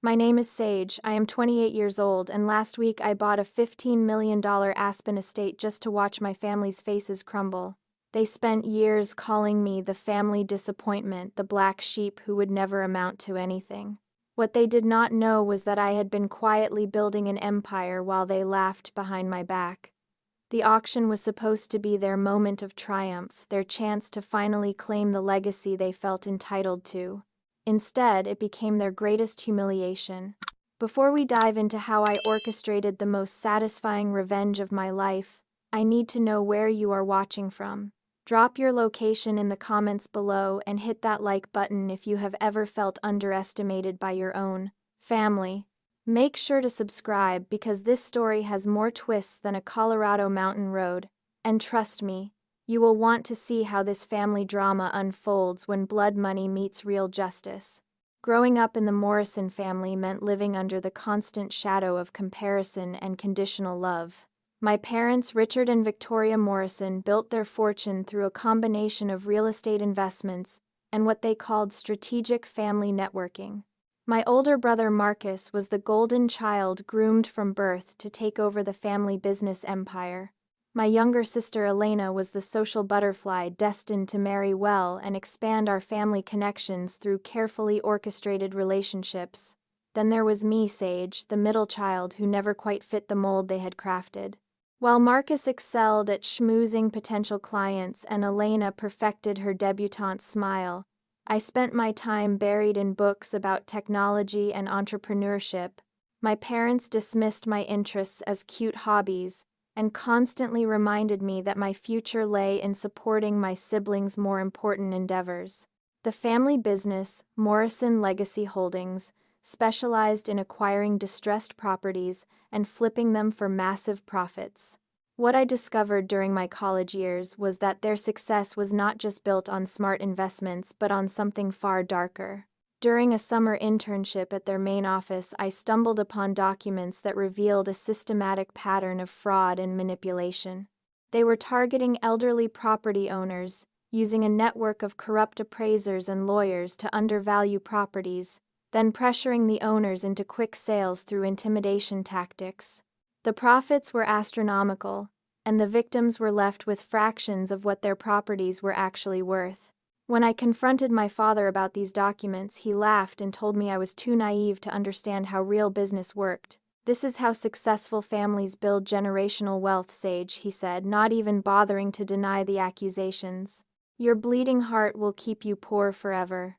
My name is Sage. I am 28 years old, and last week I bought a $15 million Aspen estate just to watch my family's faces crumble. They spent years calling me the family disappointment, the black sheep who would never amount to anything. What they did not know was that I had been quietly building an empire while they laughed behind my back. The auction was supposed to be their moment of triumph, their chance to finally claim the legacy they felt entitled to. Instead, it became their greatest humiliation. Before we dive into how I orchestrated the most satisfying revenge of my life, I need to know where you are watching from. Drop your location in the comments below and hit that like button if you have ever felt underestimated by your own family. Make sure to subscribe because this story has more twists than a Colorado mountain road. And trust me, you will want to see how this family drama unfolds when blood money meets real justice. Growing up in the Morrison family meant living under the constant shadow of comparison and conditional love. My parents, Richard and Victoria Morrison, built their fortune through a combination of real estate investments and what they called strategic family networking. My older brother Marcus was the golden child groomed from birth to take over the family business empire. My younger sister Elena was the social butterfly destined to marry well and expand our family connections through carefully orchestrated relationships. Then there was me, Sage, the middle child who never quite fit the mold they had crafted. While Marcus excelled at schmoozing potential clients and Elena perfected her debutante smile, I spent my time buried in books about technology and entrepreneurship. My parents dismissed my interests as cute hobbies and constantly reminded me that my future lay in supporting my siblings' more important endeavors. The family business, Morrison Legacy Holdings, specialized in acquiring distressed properties and flipping them for massive profits. What I discovered during my college years was that their success was not just built on smart investments but on something far darker. During a summer internship at their main office, I stumbled upon documents that revealed a systematic pattern of fraud and manipulation. They were targeting elderly property owners, using a network of corrupt appraisers and lawyers to undervalue properties, then pressuring the owners into quick sales through intimidation tactics. The profits were astronomical, and the victims were left with fractions of what their properties were actually worth. When I confronted my father about these documents, he laughed and told me I was too naive to understand how real business worked. "This is how successful families build generational wealth, Sage," he said, not even bothering to deny the accusations. "Your bleeding heart will keep you poor forever.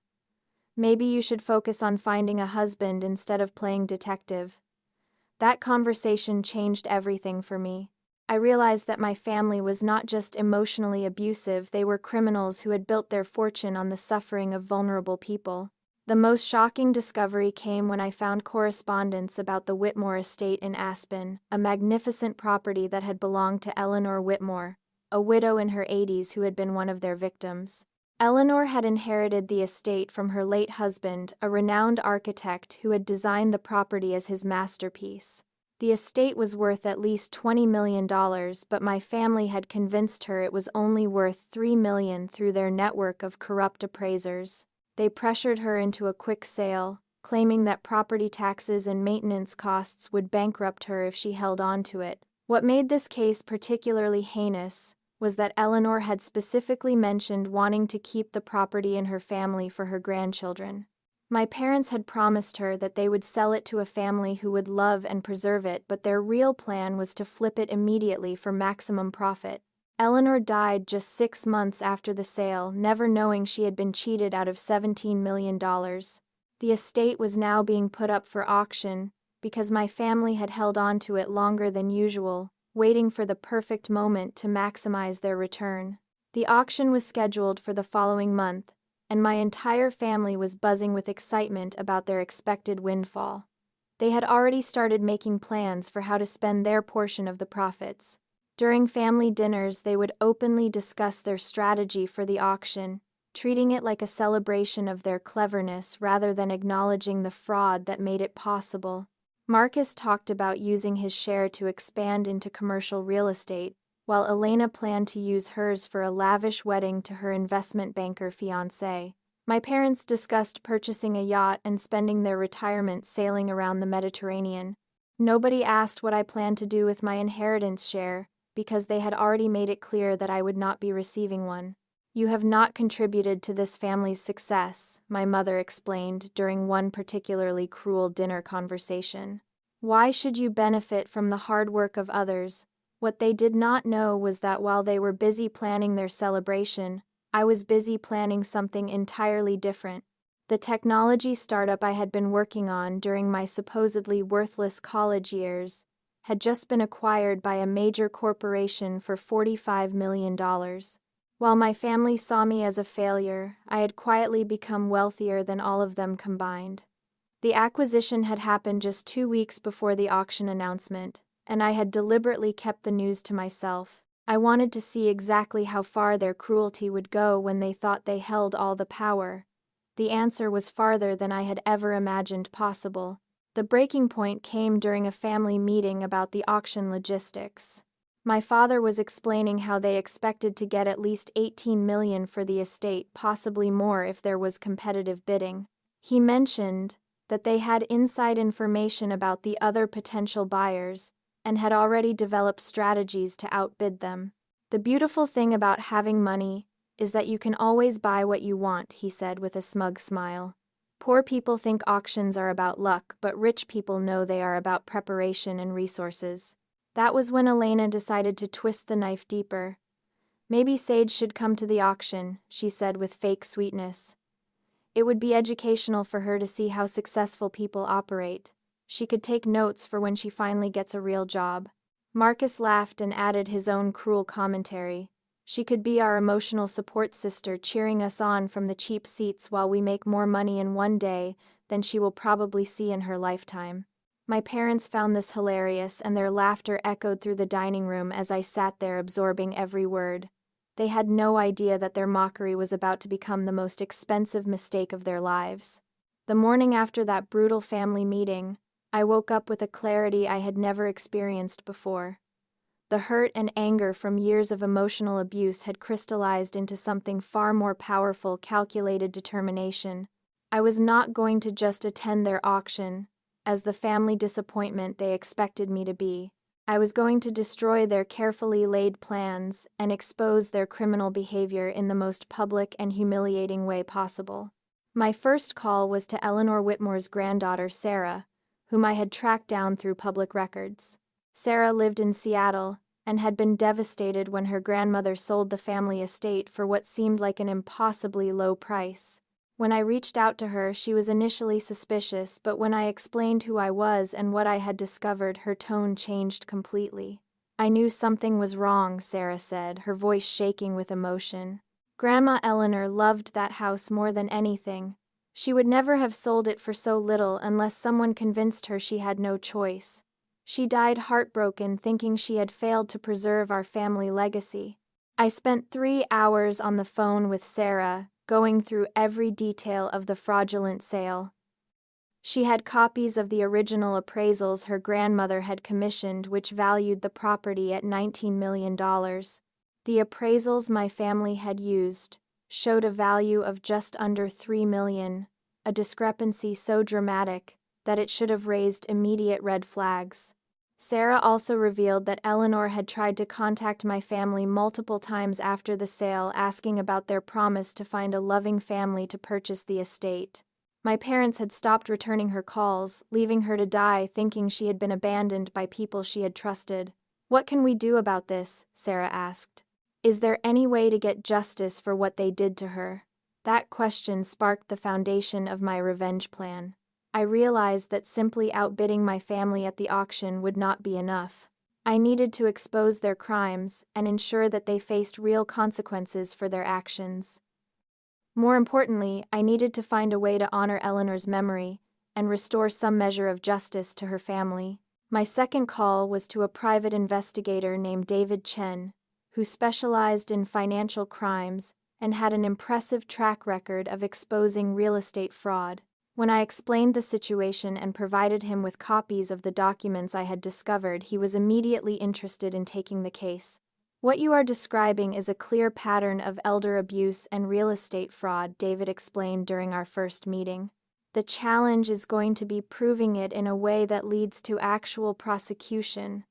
Maybe you should focus on finding a husband instead of playing detective." That conversation changed everything for me. I realized that my family was not just emotionally abusive, they were criminals who had built their fortune on the suffering of vulnerable people. The most shocking discovery came when I found correspondence about the Whitmore estate in Aspen, a magnificent property that had belonged to Eleanor Whitmore, a widow in her 80s who had been one of their victims. Eleanor had inherited the estate from her late husband, a renowned architect who had designed the property as his masterpiece. The estate was worth at least $20 million, but my family had convinced her it was only worth $3 million through their network of corrupt appraisers. They pressured her into a quick sale, claiming that property taxes and maintenance costs would bankrupt her if she held on to it. What made this case particularly heinous was that Eleanor had specifically mentioned wanting to keep the property in her family for her grandchildren. My parents had promised her that they would sell it to a family who would love and preserve it, but their real plan was to flip it immediately for maximum profit. Eleanor died just 6 months after the sale, never knowing she had been cheated out of $17 million. The estate was now being put up for auction because my family had held on to it longer than usual, waiting for the perfect moment to maximize their return. The auction was scheduled for the following month, and my entire family was buzzing with excitement about their expected windfall. They had already started making plans for how to spend their portion of the profits. During family dinners, they would openly discuss their strategy for the auction, treating it like a celebration of their cleverness rather than acknowledging the fraud that made it possible. Marcus talked about using his share to expand into commercial real estate, while Elena planned to use hers for a lavish wedding to her investment banker fiancé. My parents discussed purchasing a yacht and spending their retirement sailing around the Mediterranean. Nobody asked what I planned to do with my inheritance share, because they had already made it clear that I would not be receiving one. "You have not contributed to this family's success," my mother explained during one particularly cruel dinner conversation. "Why should you benefit from the hard work of others?" What they did not know was that while they were busy planning their celebration, I was busy planning something entirely different. The technology startup I had been working on during my supposedly worthless college years had just been acquired by a major corporation for $45 million. While my family saw me as a failure, I had quietly become wealthier than all of them combined. The acquisition had happened just 2 weeks before the auction announcement, and I had deliberately kept the news to myself. I wanted to see exactly how far their cruelty would go when they thought they held all the power. The answer was farther than I had ever imagined possible. The breaking point came during a family meeting about the auction logistics. My father was explaining how they expected to get at least $18 million for the estate, possibly more if there was competitive bidding. He mentioned that they had inside information about the other potential buyers and had already developed strategies to outbid them. "The beautiful thing about having money is that you can always buy what you want," he said with a smug smile. "Poor people think auctions are about luck, but rich people know they are about preparation and resources." That was when Elena decided to twist the knife deeper. "Maybe Sage should come to the auction," she said with fake sweetness. "It would be educational for her to see how successful people operate. She could take notes for when she finally gets a real job." Marcus laughed and added his own cruel commentary. "She could be our emotional support sister, cheering us on from the cheap seats while we make more money in one day than she will probably see in her lifetime." My parents found this hilarious, and their laughter echoed through the dining room as I sat there absorbing every word. They had no idea that their mockery was about to become the most expensive mistake of their lives. The morning after that brutal family meeting, I woke up with a clarity I had never experienced before. The hurt and anger from years of emotional abuse had crystallized into something far more powerful: calculated determination. I was not going to just attend their auction as the family disappointment they expected me to be. I was going to destroy their carefully laid plans and expose their criminal behavior in the most public and humiliating way possible. My first call was to Eleanor Whitmore's granddaughter, Sarah, whom I had tracked down through public records. Sarah lived in Seattle and had been devastated when her grandmother sold the family estate for what seemed like an impossibly low price. When I reached out to her, she was initially suspicious, but when I explained who I was and what I had discovered, her tone changed completely. "I knew something was wrong," Sarah said, her voice shaking with emotion. "Grandma Eleanor loved that house more than anything. She would never have sold it for so little unless someone convinced her she had no choice. She died heartbroken, thinking she had failed to preserve our family legacy." I spent 3 hours on the phone with Sarah, going through every detail of the fraudulent sale. She had copies of the original appraisals her grandmother had commissioned, which valued the property at $19 million. The appraisals my family had used showed a value of just under $3 million, a discrepancy so dramatic that it should have raised immediate red flags. Sarah also revealed that Eleanor had tried to contact my family multiple times after the sale, asking about their promise to find a loving family to purchase the estate. My parents had stopped returning her calls, leaving her to die, thinking she had been abandoned by people she had trusted. "What can we do about this?" Sarah asked. "Is there any way to get justice for what they did to her?" That question sparked the foundation of my revenge plan. I realized that simply outbidding my family at the auction would not be enough. I needed to expose their crimes and ensure that they faced real consequences for their actions. More importantly, I needed to find a way to honor Eleanor's memory and restore some measure of justice to her family. My second call was to a private investigator named David Chen, who specialized in financial crimes and had an impressive track record of exposing real estate fraud. When I explained the situation and provided him with copies of the documents I had discovered, he was immediately interested in taking the case. What you are describing is a clear pattern of elder abuse and real estate fraud, David explained during our first meeting. The challenge is going to be proving it in a way that leads to actual prosecution.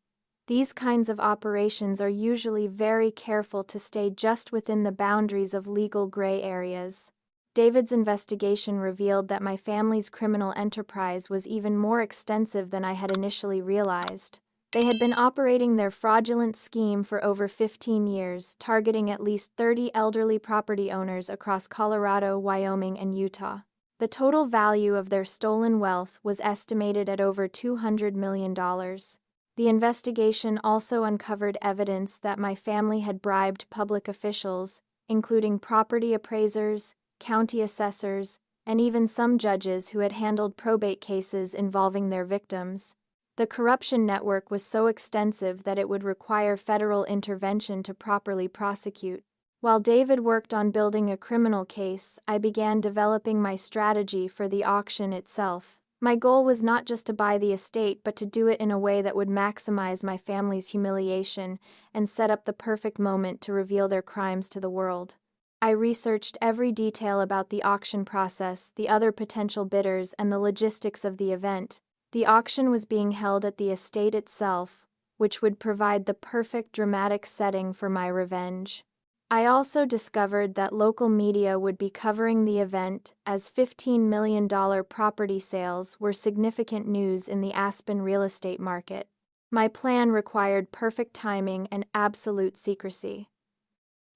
These kinds of operations are usually very careful to stay just within the boundaries of legal gray areas. David's investigation revealed that my family's criminal enterprise was even more extensive than I had initially realized. They had been operating their fraudulent scheme for over 15 years, targeting at least 30 elderly property owners across Colorado, Wyoming, and Utah. The total value of their stolen wealth was estimated at over $200 million. The investigation also uncovered evidence that my family had bribed public officials, including property appraisers, county assessors, and even some judges who had handled probate cases involving their victims. The corruption network was so extensive that it would require federal intervention to properly prosecute. While David worked on building a criminal case, I began developing my strategy for the auction itself. My goal was not just to buy the estate, but to do it in a way that would maximize my family's humiliation and set up the perfect moment to reveal their crimes to the world. I researched every detail about the auction process, the other potential bidders, and the logistics of the event. The auction was being held at the estate itself, which would provide the perfect dramatic setting for my revenge. I also discovered that local media would be covering the event, as $15 million property sales were significant news in the Aspen real estate market. My plan required perfect timing and absolute secrecy.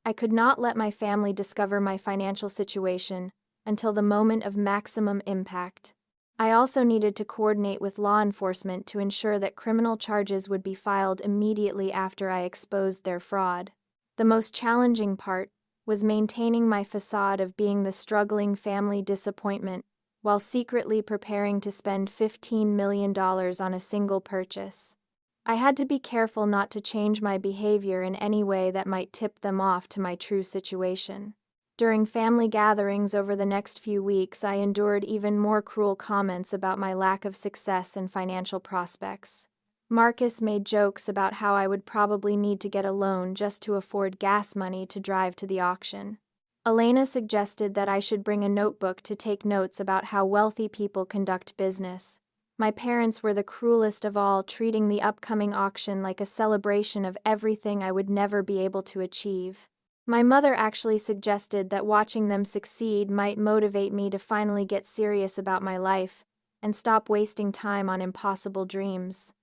I could not let my family discover my financial situation until the moment of maximum impact. I also needed to coordinate with law enforcement to ensure that criminal charges would be filed immediately after I exposed their fraud. The most challenging part was maintaining my facade of being the struggling family disappointment while secretly preparing to spend $15 million on a single purchase. I had to be careful not to change my behavior in any way that might tip them off to my true situation. During family gatherings over the next few weeks, I endured even more cruel comments about my lack of success and financial prospects. Marcus made jokes about how I would probably need to get a loan just to afford gas money to drive to the auction. Elena suggested that I should bring a notebook to take notes about how wealthy people conduct business. My parents were the cruelest of all, treating the upcoming auction like a celebration of everything I would never be able to achieve. My mother actually suggested that watching them succeed might motivate me to finally get serious about my life and stop wasting time on impossible dreams.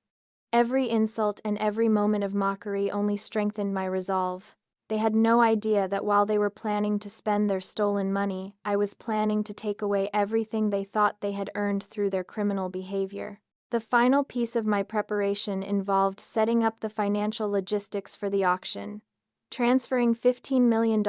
Every insult and every moment of mockery only strengthened my resolve. They had no idea that while they were planning to spend their stolen money, I was planning to take away everything they thought they had earned through their criminal behavior. The final piece of my preparation involved setting up the financial logistics for the auction. Transferring $15 million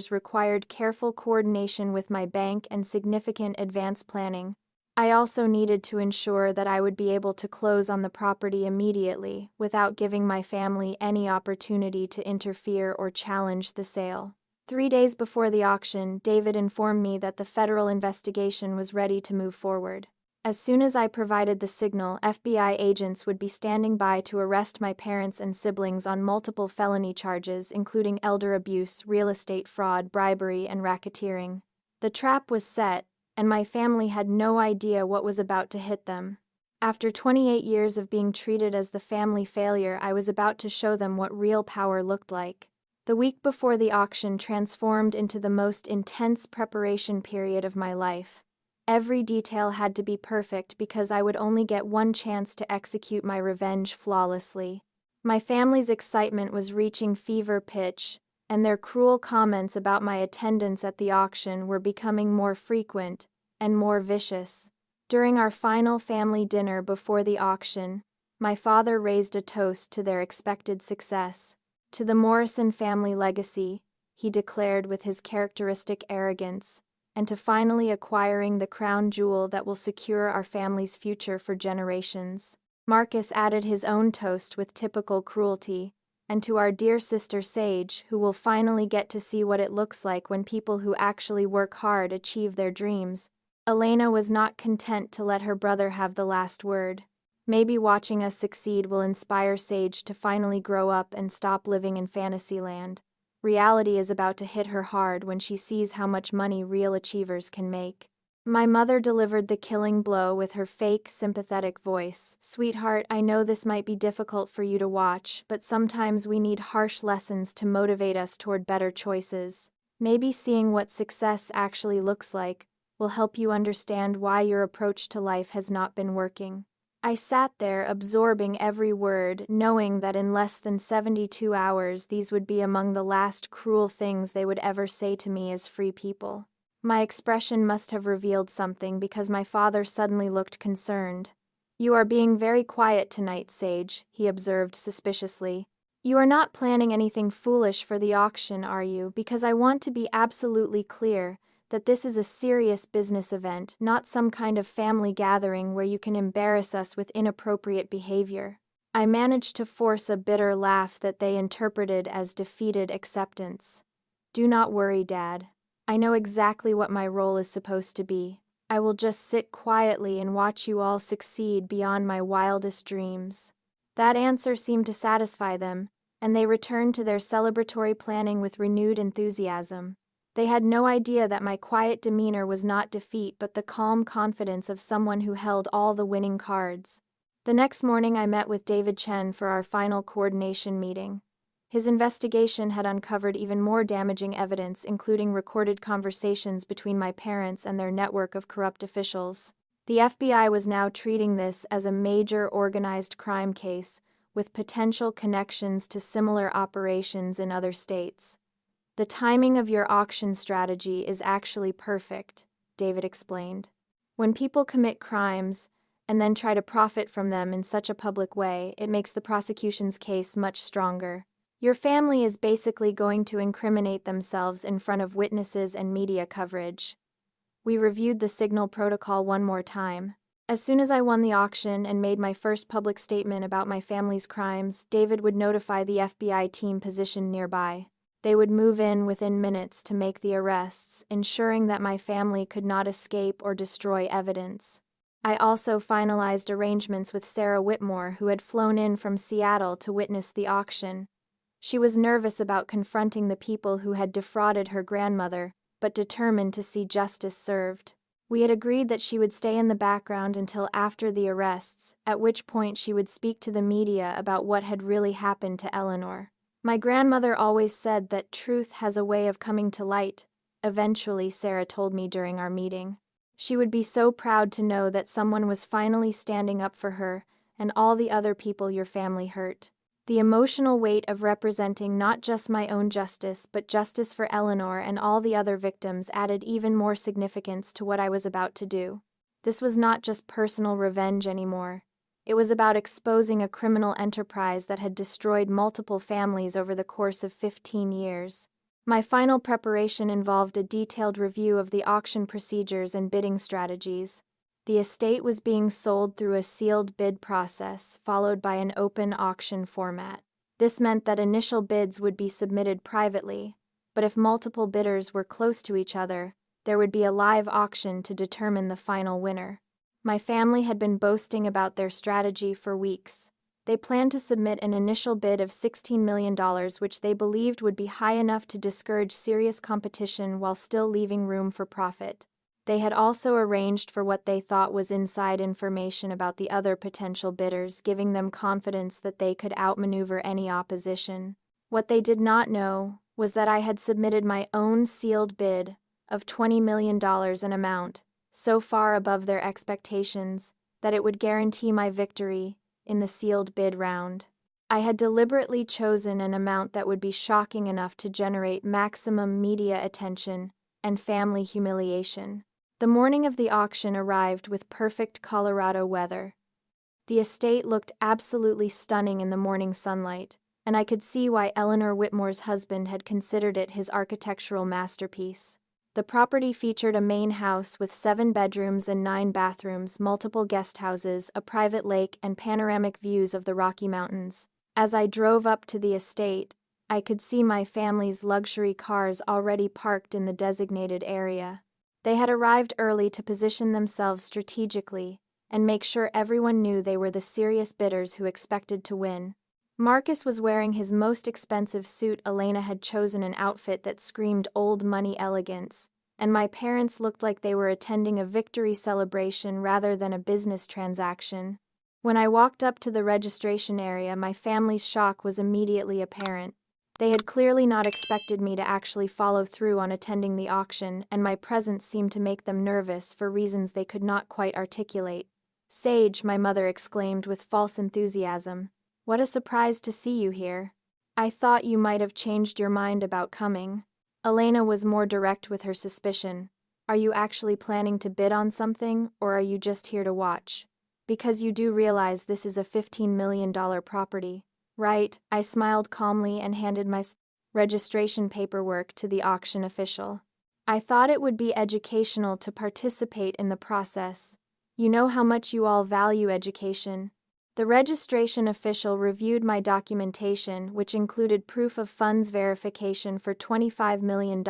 required careful coordination with my bank and significant advance planning. I also needed to ensure that I would be able to close on the property immediately without giving my family any opportunity to interfere or challenge the sale. 3 days before the auction, David informed me that the federal investigation was ready to move forward. As soon as I provided the signal, FBI agents would be standing by to arrest my parents and siblings on multiple felony charges, including elder abuse, real estate fraud, bribery, and racketeering. The trap was set, and my family had no idea what was about to hit them. After 28 years of being treated as the family failure, I was about to show them what real power looked like. The week before the auction transformed into the most intense preparation period of my life. Every detail had to be perfect because I would only get one chance to execute my revenge flawlessly. My family's excitement was reaching fever pitch, and their cruel comments about my attendance at the auction were becoming more frequent and more vicious. During our final family dinner before the auction, my father raised a toast to their expected success. "To the Morrison family legacy," he declared with his characteristic arrogance, "and to finally acquiring the crown jewel that will secure our family's future for generations." Marcus added his own toast with typical cruelty, "and to our dear sister Sage, who will finally get to see what it looks like when people who actually work hard achieve their dreams." Elena was not content to let her brother have the last word. Maybe watching us succeed will inspire Sage to finally grow up and stop living in Fantasyland. Reality is about to hit her hard when she sees how much money real achievers can make. My mother delivered the killing blow with her fake, sympathetic voice. "Sweetheart, I know this might be difficult for you to watch, but sometimes we need harsh lessons to motivate us toward better choices. Maybe seeing what success actually looks like will help you understand why your approach to life has not been working." I sat there absorbing every word, knowing that in less than 72 hours these would be among the last cruel things they would ever say to me as free people. My expression must have revealed something because my father suddenly looked concerned. "You are being very quiet tonight, Sage," he observed suspiciously. "You are not planning anything foolish for the auction, are you? Because I want to be absolutely clear that this is a serious business event, not some kind of family gathering where you can embarrass us with inappropriate behavior." I managed to force a bitter laugh that they interpreted as defeated acceptance. "Do not worry, Dad. I know exactly what my role is supposed to be. I will just sit quietly and watch you all succeed beyond my wildest dreams." That answer seemed to satisfy them, and they returned to their celebratory planning with renewed enthusiasm. They had no idea that my quiet demeanor was not defeat but the calm confidence of someone who held all the winning cards. The next morning I met with David Chen for our final coordination meeting. His investigation had uncovered even more damaging evidence, including recorded conversations between my parents and their network of corrupt officials. The FBI was now treating this as a major organized crime case, with potential connections to similar operations in other states. "The timing of your auction strategy is actually perfect," David explained. "When people commit crimes and then try to profit from them in such a public way, it makes the prosecution's case much stronger. Your family is basically going to incriminate themselves in front of witnesses and media coverage." We reviewed the signal protocol one more time. As soon as I won the auction and made my first public statement about my family's crimes, David would notify the FBI team positioned nearby. They would move in within minutes to make the arrests, ensuring that my family could not escape or destroy evidence. I also finalized arrangements with Sarah Whitmore, who had flown in from Seattle to witness the auction. She was nervous about confronting the people who had defrauded her grandmother, but determined to see justice served. We had agreed that she would stay in the background until after the arrests, at which point she would speak to the media about what had really happened to Eleanor. "My grandmother always said that truth has a way of coming to light," eventually Sarah told me during our meeting. "She would be so proud to know that someone was finally standing up for her and all the other people your family hurt." The emotional weight of representing not just my own justice, but justice for Eleanor and all the other victims added even more significance to what I was about to do. This was not just personal revenge anymore. It was about exposing a criminal enterprise that had destroyed multiple families over the course of 15 years. My final preparation involved a detailed review of the auction procedures and bidding strategies. The estate was being sold through a sealed bid process, followed by an open auction format. This meant that initial bids would be submitted privately, but if multiple bidders were close to each other, there would be a live auction to determine the final winner. My family had been boasting about their strategy for weeks. They planned to submit an initial bid of $16 million, which they believed would be high enough to discourage serious competition while still leaving room for profit. They had also arranged for what they thought was inside information about the other potential bidders, giving them confidence that they could outmaneuver any opposition. What they did not know was that I had submitted my own sealed bid of $20 million, an amount so far above their expectations that it would guarantee my victory in the sealed bid round. I had deliberately chosen an amount that would be shocking enough to generate maximum media attention and family humiliation. The morning of the auction arrived with perfect Colorado weather. The estate looked absolutely stunning in the morning sunlight, and I could see why Eleanor Whitmore's husband had considered it his architectural masterpiece. The property featured a main house with 7 bedrooms and 9 bathrooms, multiple guest houses, a private lake, and panoramic views of the Rocky Mountains. As I drove up to the estate, I could see my family's luxury cars already parked in the designated area. They had arrived early to position themselves strategically, and make sure everyone knew they were the serious bidders who expected to win. Marcus was wearing his most expensive suit. Elena had chosen an outfit that screamed old money elegance, and my parents looked like they were attending a victory celebration rather than a business transaction. When I walked up to the registration area, my family's shock was immediately apparent. They had clearly not expected me to actually follow through on attending the auction, and my presence seemed to make them nervous for reasons they could not quite articulate. "Sage," my mother exclaimed with false enthusiasm. "What a surprise to see you here. I thought you might have changed your mind about coming." Elena was more direct with her suspicion. "Are you actually planning to bid on something, or are you just here to watch? Because you do realize this is a $15 million property, right?" I smiled calmly and handed my registration paperwork to the auction official. "I thought it would be educational to participate in the process. You know how much you all value education." The registration official reviewed my documentation, which included proof of funds verification for $25 million.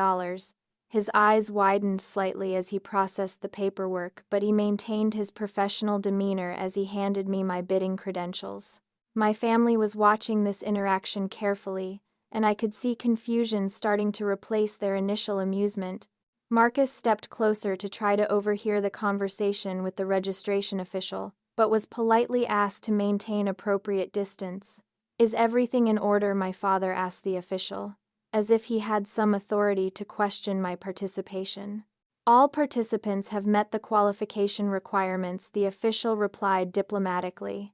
His eyes widened slightly as he processed the paperwork, but he maintained his professional demeanor as he handed me my bidding credentials. My family was watching this interaction carefully, and I could see confusion starting to replace their initial amusement. Marcus stepped closer to try to overhear the conversation with the registration official, but was politely asked to maintain appropriate distance. "Is everything in order?" my father asked the official, as if he had some authority to question my participation. "All participants have met the qualification requirements," the official replied diplomatically.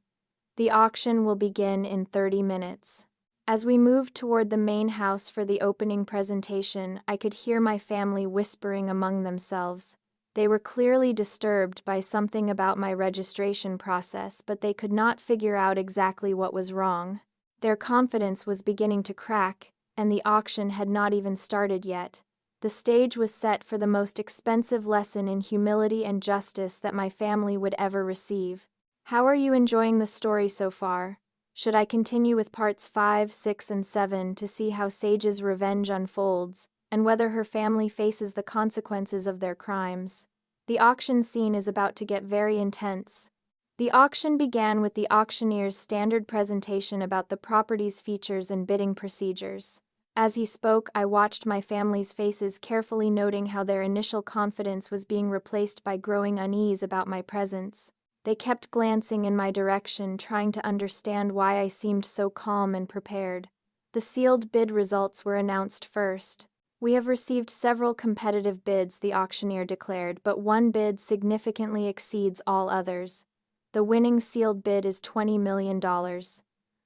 "The auction will begin in 30 minutes. As we moved toward the main house for the opening presentation, I could hear my family whispering among themselves. They were clearly disturbed by something about my registration process, but they could not figure out exactly what was wrong. Their confidence was beginning to crack, and the auction had not even started yet. The stage was set for the most expensive lesson in humility and justice that my family would ever receive. "How are you enjoying the story so far? Should I continue with parts 5, 6, and 7 to see how Sage's revenge unfolds, and whether her family faces the consequences of their crimes?" The auction scene is about to get very intense. The auction began with the auctioneer's standard presentation about the property's features and bidding procedures. As he spoke, I watched my family's faces carefully, noting how their initial confidence was being replaced by growing unease about my presence. They kept glancing in my direction, trying to understand why I seemed so calm and prepared. The sealed bid results were announced first. "We have received several competitive bids," the auctioneer declared, "but one bid significantly exceeds all others. The winning sealed bid is $20 million.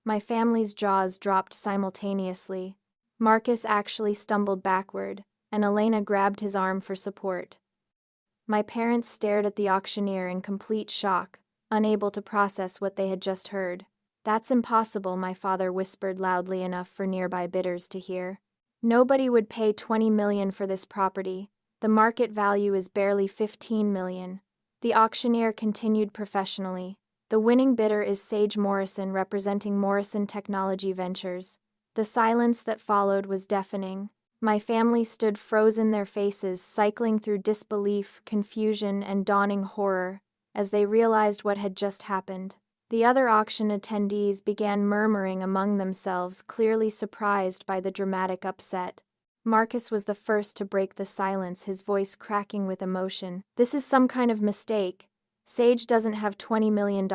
My family's jaws dropped simultaneously. Marcus actually stumbled backward, and Elena grabbed his arm for support. My parents stared at the auctioneer in complete shock, unable to process what they had just heard. "That's impossible," my father whispered loudly enough for nearby bidders to hear. "Nobody would pay $20 million for this property. The market value is barely $15 million. The auctioneer continued professionally. "The winning bidder is Sage Morrison, representing Morrison Technology Ventures." The silence that followed was deafening. My family stood frozen, their faces cycling through disbelief, confusion, and dawning horror as they realized what had just happened. The other auction attendees began murmuring among themselves, clearly surprised by the dramatic upset. Marcus was the first to break the silence, his voice cracking with emotion. "This is some kind of mistake. Sage doesn't have $20 million.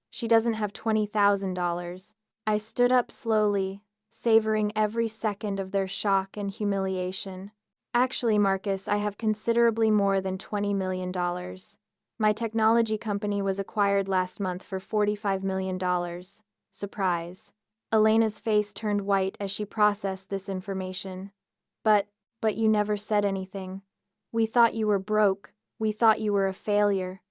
She doesn't have $20,000. I stood up slowly, savoring every second of their shock and humiliation. "Actually, Marcus, I have considerably more than $20 million. My technology company was acquired last month for $45 million. Surprise." Elena's face turned white as she processed this information. But you never said anything. We thought you were broke. We thought you were a failure."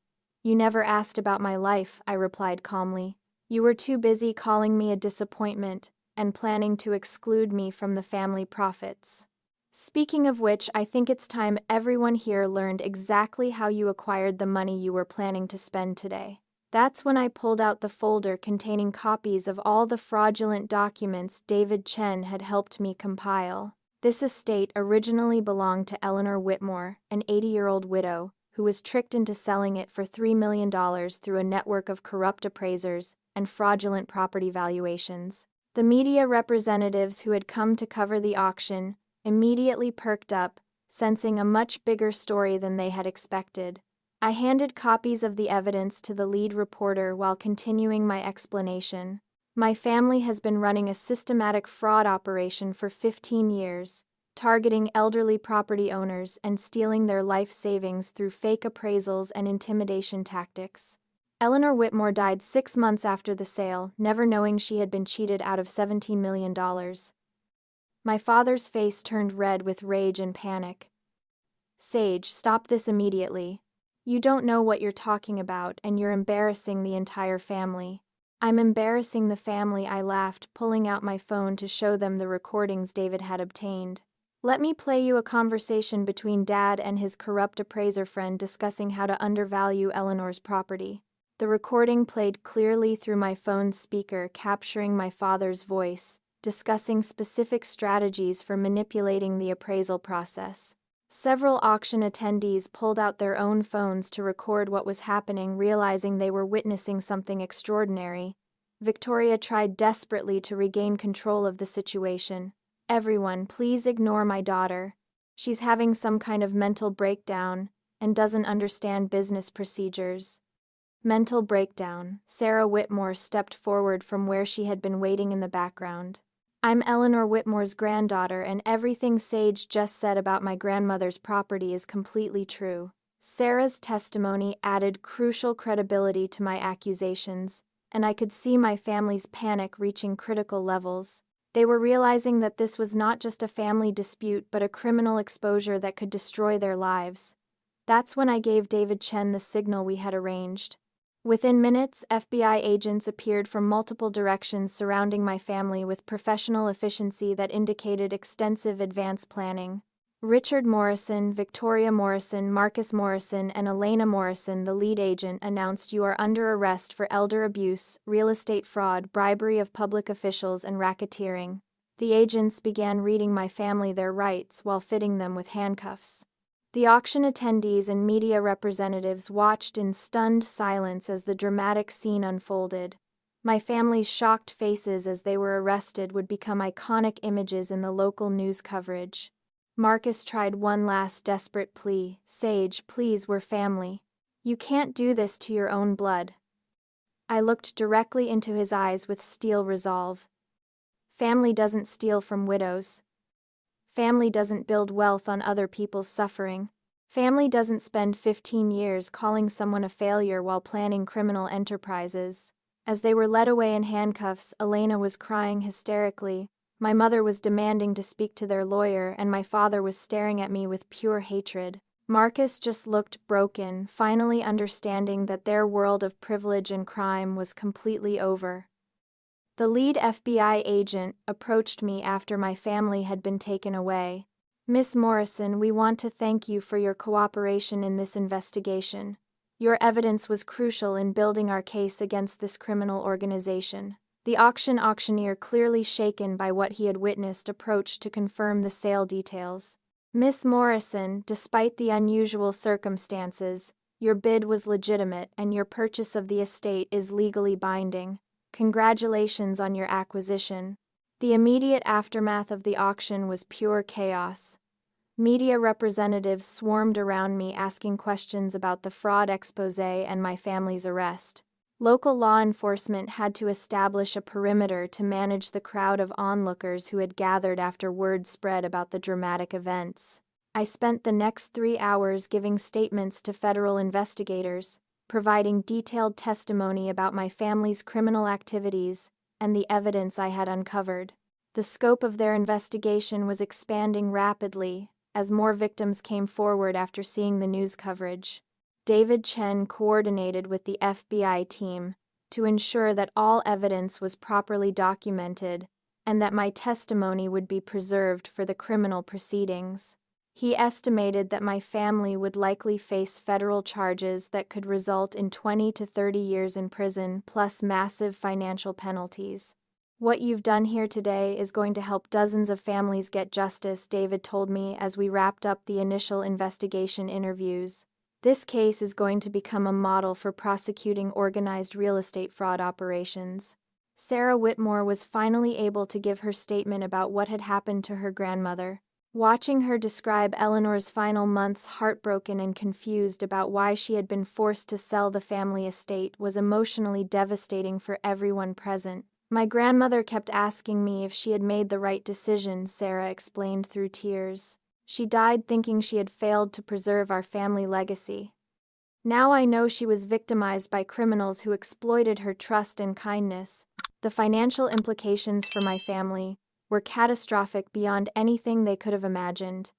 "You never asked about my life," I replied calmly. "You were too busy calling me a disappointment and planning to exclude me from the family profits. Speaking of which, I think it's time everyone here learned exactly how you acquired the money you were planning to spend today." That's when I pulled out the folder containing copies of all the fraudulent documents David Chen had helped me compile. This estate originally belonged to Eleanor Whitmore, an 80-year-old widow, who was tricked into selling it for $3 million through a network of corrupt appraisers and fraudulent property valuations. The media representatives who had come to cover the auction immediately perked up, sensing a much bigger story than they had expected. I handed copies of the evidence to the lead reporter while continuing my explanation. My family has been running a systematic fraud operation for 15 years, targeting elderly property owners and stealing their life savings through fake appraisals and intimidation tactics. Eleanor Whitmore died 6 months after the sale, never knowing she had been cheated out of $17 million. My father's face turned red with rage and panic. "Sage, stop this immediately. You don't know what you're talking about, and you're embarrassing the entire family." "I'm embarrassing the family," I laughed, pulling out my phone to show them the recordings David had obtained. "Let me play you a conversation between Dad and his corrupt appraiser friend discussing how to undervalue Eleanor's property." The recording played clearly through my phone's speaker, capturing my father's voice, discussing specific strategies for manipulating the appraisal process. Several auction attendees pulled out their own phones to record what was happening, realizing they were witnessing something extraordinary. Victoria tried desperately to regain control of the situation. "Everyone, please ignore my daughter. She's having some kind of mental breakdown and doesn't understand business procedures." Mental breakdown. Sarah Whitmore stepped forward from where she had been waiting in the background. "I'm Eleanor Whitmore's granddaughter, and everything Sage just said about my grandmother's property is completely true." Sarah's testimony added crucial credibility to my accusations, and I could see my family's panic reaching critical levels. They were realizing that this was not just a family dispute but a criminal exposure that could destroy their lives. That's when I gave David Chen the signal we had arranged. Within minutes, FBI agents appeared from multiple directions surrounding my family with professional efficiency that indicated extensive advance planning. Richard Morrison, Victoria Morrison, Marcus Morrison, and Elena Morrison, the lead agent, announced, "You are under arrest for elder abuse, real estate fraud, bribery of public officials, and racketeering." The agents began reading my family their rights while fitting them with handcuffs. The auction attendees and media representatives watched in stunned silence as the dramatic scene unfolded. My family's shocked faces as they were arrested would become iconic images in the local news coverage. Marcus tried one last desperate plea. "Sage, please, we're family. You can't do this to your own blood." I looked directly into his eyes with steel resolve. Family doesn't steal from widows. Family doesn't build wealth on other people's suffering. Family doesn't spend 15 years calling someone a failure while planning criminal enterprises. As they were led away in handcuffs, Elena was crying hysterically. My mother was demanding to speak to their lawyer, and my father was staring at me with pure hatred. Marcus just looked broken, finally understanding that their world of privilege and crime was completely over. The lead FBI agent approached me after my family had been taken away. "Miss Morrison, we want to thank you for your cooperation in this investigation. Your evidence was crucial in building our case against this criminal organization." The auctioneer, clearly shaken by what he had witnessed, approached to confirm the sale details. "Miss Morrison, despite the unusual circumstances, your bid was legitimate and your purchase of the estate is legally binding. Congratulations on your acquisition." The immediate aftermath of the auction was pure chaos. Media representatives swarmed around me asking questions about the fraud expose and my family's arrest. Local law enforcement had to establish a perimeter to manage the crowd of onlookers who had gathered after word spread about the dramatic events. I spent the next 3 hours giving statements to federal investigators, providing detailed testimony about my family's criminal activities and the evidence I had uncovered. The scope of their investigation was expanding rapidly as more victims came forward after seeing the news coverage. David Chen coordinated with the FBI team to ensure that all evidence was properly documented and that my testimony would be preserved for the criminal proceedings. He estimated that my family would likely face federal charges that could result in 20 to 30 years in prison, plus massive financial penalties. "What you've done here today is going to help dozens of families get justice," David told me as we wrapped up the initial investigation interviews. This case is going to become a model for prosecuting organized real estate fraud operations. Sarah Whitmore was finally able to give her statement about what had happened to her grandmother. Watching her describe Eleanor's final months heartbroken and confused about why she had been forced to sell the family estate was emotionally devastating for everyone present. My grandmother kept asking me if she had made the right decision, Sarah explained through tears. She died thinking she had failed to preserve our family legacy. Now I know she was victimized by criminals who exploited her trust and kindness. The financial implications for my family were catastrophic beyond anything they could have imagined.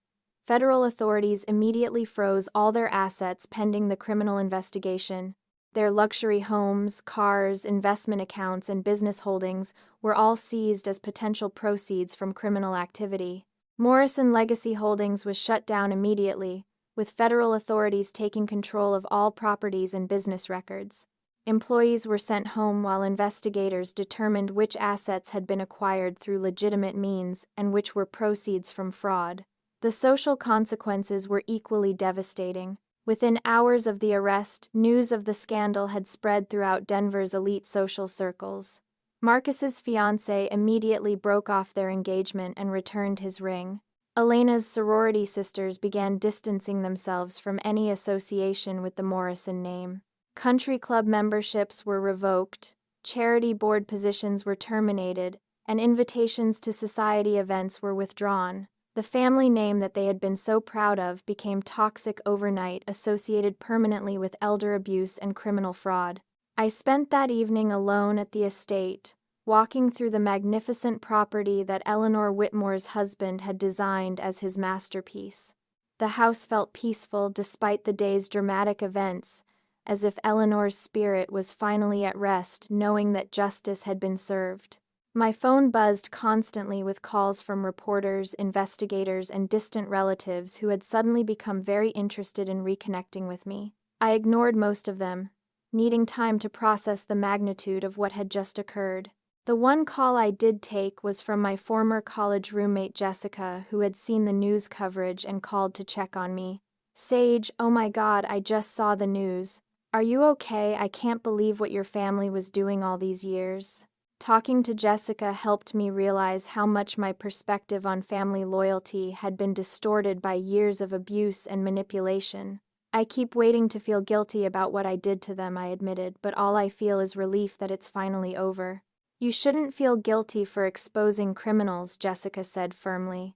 Federal authorities immediately froze all their assets pending the criminal investigation. Their luxury homes, cars, investment accounts, and business holdings were all seized as potential proceeds from criminal activity. Morrison Legacy Holdings was shut down immediately, with federal authorities taking control of all properties and business records. Employees were sent home while investigators determined which assets had been acquired through legitimate means and which were proceeds from fraud. The social consequences were equally devastating. Within hours of the arrest, news of the scandal had spread throughout Denver's elite social circles. Marcus's fiancé immediately broke off their engagement and returned his ring. Elena's sorority sisters began distancing themselves from any association with the Morrison name. Country club memberships were revoked, charity board positions were terminated, and invitations to society events were withdrawn. The family name that they had been so proud of became toxic overnight, associated permanently with elder abuse and criminal fraud. I spent that evening alone at the estate, walking through the magnificent property that Eleanor Whitmore's husband had designed as his masterpiece. The house felt peaceful despite the day's dramatic events, as if Eleanor's spirit was finally at rest, knowing that justice had been served. My phone buzzed constantly with calls from reporters, investigators, and distant relatives who had suddenly become very interested in reconnecting with me. I ignored most of them, needing time to process the magnitude of what had just occurred. The one call I did take was from my former college roommate Jessica, who had seen the news coverage and called to check on me. "Sage, oh my God, I just saw the news. Are you okay? I can't believe what your family was doing all these years." Talking to Jessica helped me realize how much my perspective on family loyalty had been distorted by years of abuse and manipulation. "I keep waiting to feel guilty about what I did to them," I admitted, "but all I feel is relief that it's finally over." "You shouldn't feel guilty for exposing criminals," Jessica said firmly.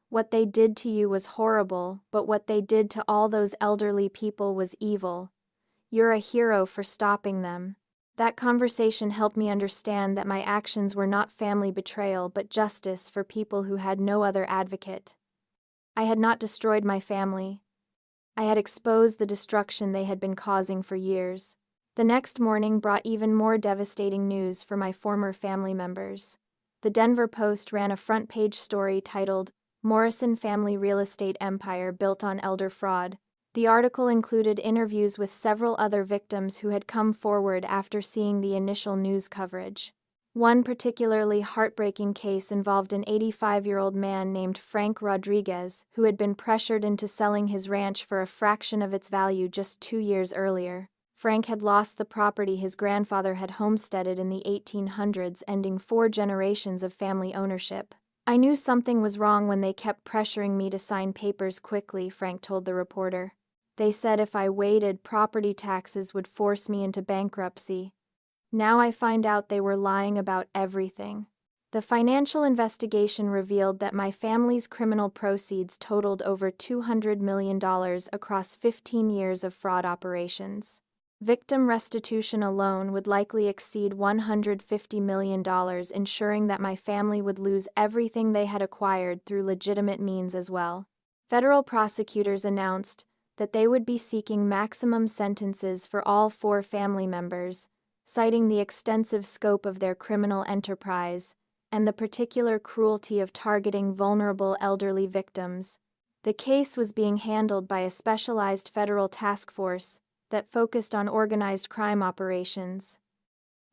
"What they did to you was horrible, but what they did to all those elderly people was evil. You're a hero for stopping them." That conversation helped me understand that my actions were not family betrayal but justice for people who had no other advocate. I had not destroyed my family. I had exposed the destruction they had been causing for years. The next morning brought even more devastating news for my former family members. The Denver Post ran a front-page story titled, "Morrison Family Real Estate Empire Built on Elder Fraud." The article included interviews with several other victims who had come forward after seeing the initial news coverage. One particularly heartbreaking case involved an 85-year-old man named Frank Rodriguez, who had been pressured into selling his ranch for a fraction of its value just 2 years earlier. Frank had lost the property his grandfather had homesteaded in the 1800s, ending 4 generations of family ownership. "I knew something was wrong when they kept pressuring me to sign papers quickly," Frank told the reporter. "They said if I waited, property taxes would force me into bankruptcy. Now I find out they were lying about everything." The financial investigation revealed that my family's criminal proceeds totaled over $200 million across 15 years of fraud operations. Victim restitution alone would likely exceed $150 million, ensuring that my family would lose everything they had acquired through legitimate means as well. Federal prosecutors announced that they would be seeking maximum sentences for all 4 family members, citing the extensive scope of their criminal enterprise and the particular cruelty of targeting vulnerable elderly victims. The case was being handled by a specialized federal task force that focused on organized crime operations.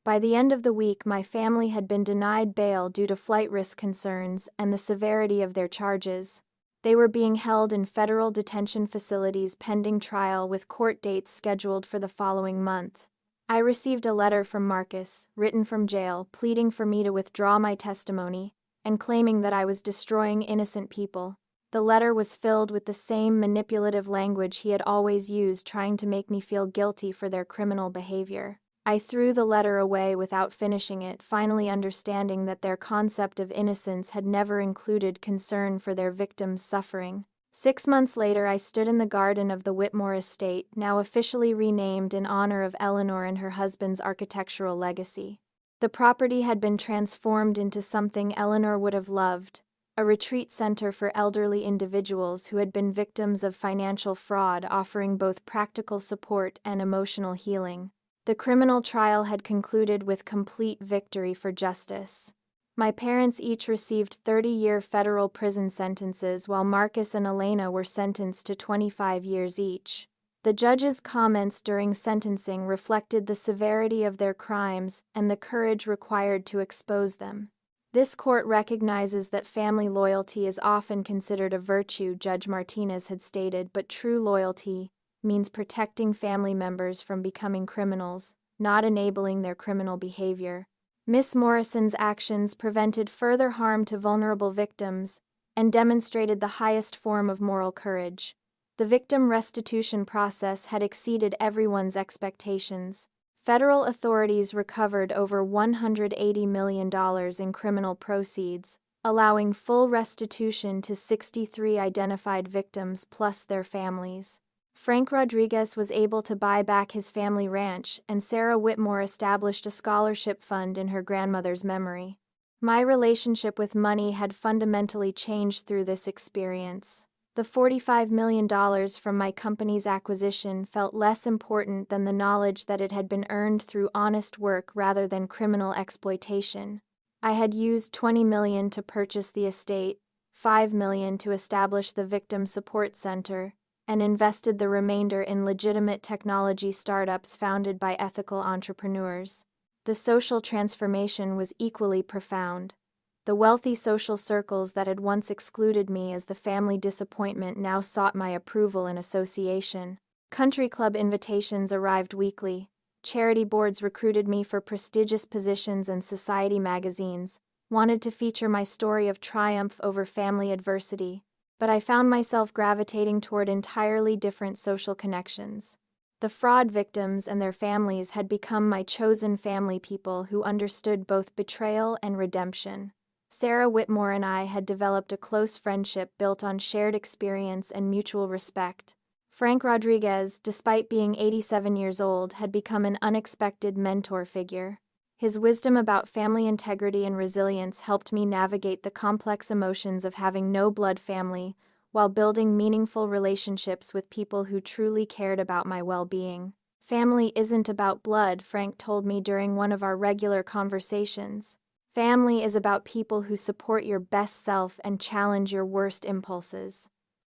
By the end of the week, my family had been denied bail due to flight risk concerns and the severity of their charges. They were being held in federal detention facilities pending trial with court dates scheduled for the following month. I received a letter from Marcus, written from jail, pleading for me to withdraw my testimony and claiming that I was destroying innocent people. The letter was filled with the same manipulative language he had always used, trying to make me feel guilty for their criminal behavior. I threw the letter away without finishing it, finally understanding that their concept of innocence had never included concern for their victims' suffering. 6 months later, I stood in the garden of the Whitmore estate, now officially renamed in honor of Eleanor and her husband's architectural legacy. The property had been transformed into something Eleanor would have loved, a retreat center for elderly individuals who had been victims of financial fraud, offering both practical support and emotional healing. The criminal trial had concluded with complete victory for justice. My parents each received 30-year federal prison sentences, while Marcus and Elena were sentenced to 25 years each. The judge's comments during sentencing reflected the severity of their crimes and the courage required to expose them. This court recognizes that family loyalty is often considered a virtue, Judge Martinez had stated, but true loyalty means protecting family members from becoming criminals, not enabling their criminal behavior. Miss Morrison's actions prevented further harm to vulnerable victims and demonstrated the highest form of moral courage. The victim restitution process had exceeded everyone's expectations. Federal authorities recovered over $180 million in criminal proceeds, allowing full restitution to 63 identified victims plus their families. Frank Rodriguez was able to buy back his family ranch, and Sarah Whitmore established a scholarship fund in her grandmother's memory. My relationship with money had fundamentally changed through this experience. The $45 million from my company's acquisition felt less important than the knowledge that it had been earned through honest work rather than criminal exploitation. I had used $20 million to purchase the estate, $5 million to establish the Victim Support Center, and invested the remainder in legitimate technology startups founded by ethical entrepreneurs. The social transformation was equally profound. The wealthy social circles that had once excluded me as the family disappointment now sought my approval and association. Country club invitations arrived weekly. Charity boards recruited me for prestigious positions, and society magazines wanted to feature my story of triumph over family adversity. But I found myself gravitating toward entirely different social connections. The fraud victims and their families had become my chosen family, people who understood both betrayal and redemption. Sarah Whitmore and I had developed a close friendship built on shared experience and mutual respect. Frank Rodriguez, despite being 87 years old, had become an unexpected mentor figure. His wisdom about family integrity and resilience helped me navigate the complex emotions of having no blood family while building meaningful relationships with people who truly cared about my well-being. Family isn't about blood, Frank told me during one of our regular conversations. Family is about people who support your best self and challenge your worst impulses.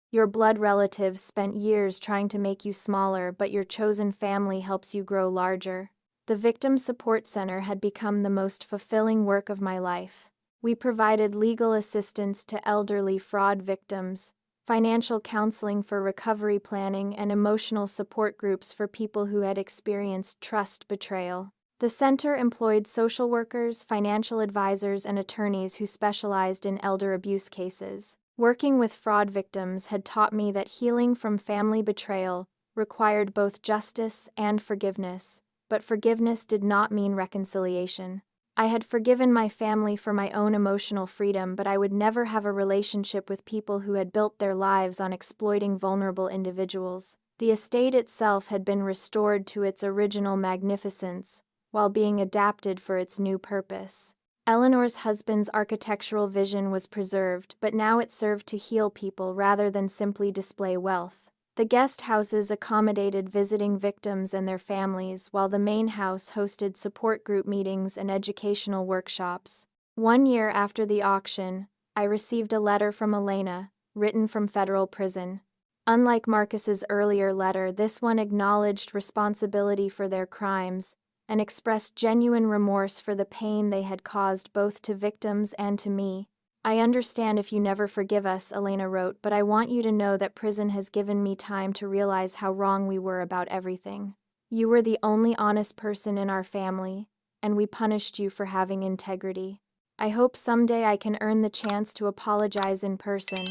Your blood relatives spent years trying to make you smaller, but your chosen family helps you grow larger. The Victim Support Center had become the most fulfilling work of my life. We provided legal assistance to elderly fraud victims, financial counseling for recovery planning, and emotional support groups for people who had experienced trust betrayal. The center employed social workers, financial advisors, and attorneys who specialized in elder abuse cases. Working with fraud victims had taught me that healing from family betrayal required both justice and forgiveness. But forgiveness did not mean reconciliation. I had forgiven my family for my own emotional freedom, but I would never have a relationship with people who had built their lives on exploiting vulnerable individuals. The estate itself had been restored to its original magnificence, while being adapted for its new purpose. Eleanor's husband's architectural vision was preserved, but now it served to heal people rather than simply display wealth. The guest houses accommodated visiting victims and their families, while the main house hosted support group meetings and educational workshops. 1 year after the auction, I received a letter from Elena, written from federal prison. Unlike Marcus's earlier letter, this one acknowledged responsibility for their crimes and expressed genuine remorse for the pain they had caused both to victims and to me. I understand if you never forgive us, Elena wrote, but I want you to know that prison has given me time to realize how wrong we were about everything. You were the only honest person in our family, and we punished you for having integrity. I hope someday I can earn the chance to apologize in person.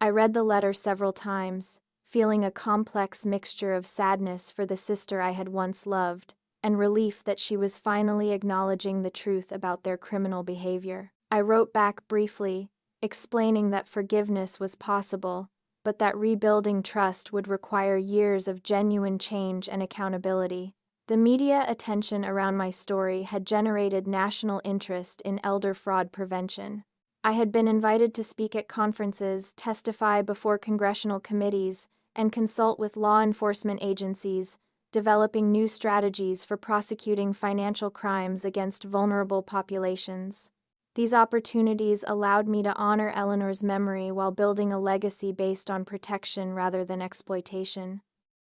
I read the letter several times, feeling a complex mixture of sadness for the sister I had once loved, and relief that she was finally acknowledging the truth about their criminal behavior. I wrote back briefly, explaining that forgiveness was possible, but that rebuilding trust would require years of genuine change and accountability. The media attention around my story had generated national interest in elder fraud prevention. I had been invited to speak at conferences, testify before congressional committees, and consult with law enforcement agencies, developing new strategies for prosecuting financial crimes against vulnerable populations. These opportunities allowed me to honor Eleanor's memory while building a legacy based on protection rather than exploitation.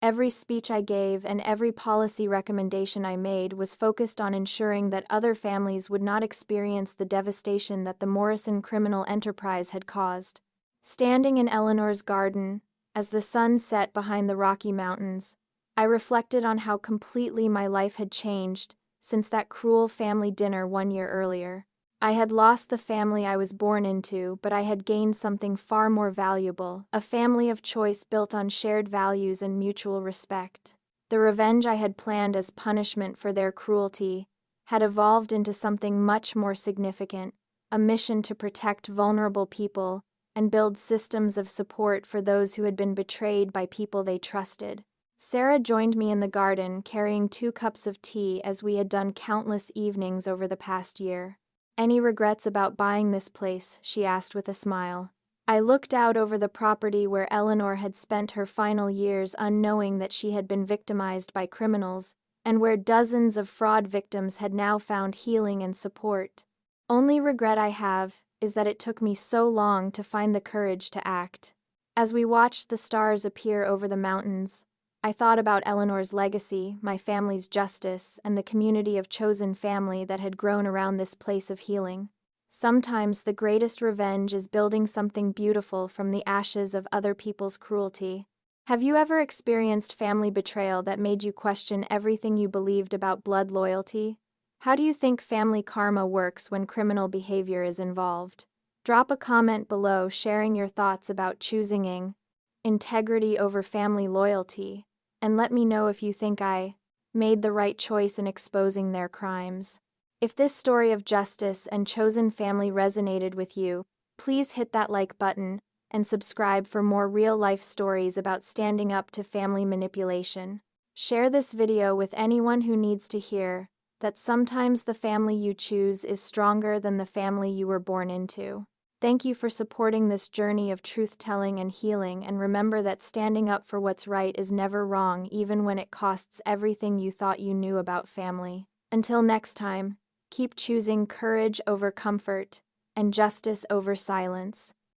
Every speech I gave and every policy recommendation I made was focused on ensuring that other families would not experience the devastation that the Morrison criminal enterprise had caused. Standing in Eleanor's garden, as the sun set behind the Rocky Mountains, I reflected on how completely my life had changed since that cruel family dinner 1 year earlier. I had lost the family I was born into, but I had gained something far more valuable, a family of choice built on shared values and mutual respect. The revenge I had planned as punishment for their cruelty had evolved into something much more significant, a mission to protect vulnerable people and build systems of support for those who had been betrayed by people they trusted. Sarah joined me in the garden, carrying 2 cups of tea as we had done countless evenings over the past year. "Any regrets about buying this place?" she asked with a smile. I looked out over the property where Eleanor had spent her final years, unknowing that she had been victimized by criminals, and where dozens of fraud victims had now found healing and support. "Only regret I have is that it took me so long to find the courage to act." As we watched the stars appear over the mountains, I thought about Eleanor's legacy, my family's justice, and the community of chosen family that had grown around this place of healing. Sometimes the greatest revenge is building something beautiful from the ashes of other people's cruelty. Have you ever experienced family betrayal that made you question everything you believed about blood loyalty? How do you think family karma works when criminal behavior is involved? Drop a comment below sharing your thoughts about choosing integrity over family loyalty, and let me know if you think I made the right choice in exposing their crimes. If this story of justice and chosen family resonated with you, please hit that like button and subscribe for more real-life stories about standing up to family manipulation. Share this video with anyone who needs to hear that sometimes the family you choose is stronger than the family you were born into. Thank you for supporting this journey of truth-telling and healing, and remember that standing up for what's right is never wrong, even when it costs everything you thought you knew about family. Until next time, keep choosing courage over comfort and justice over silence.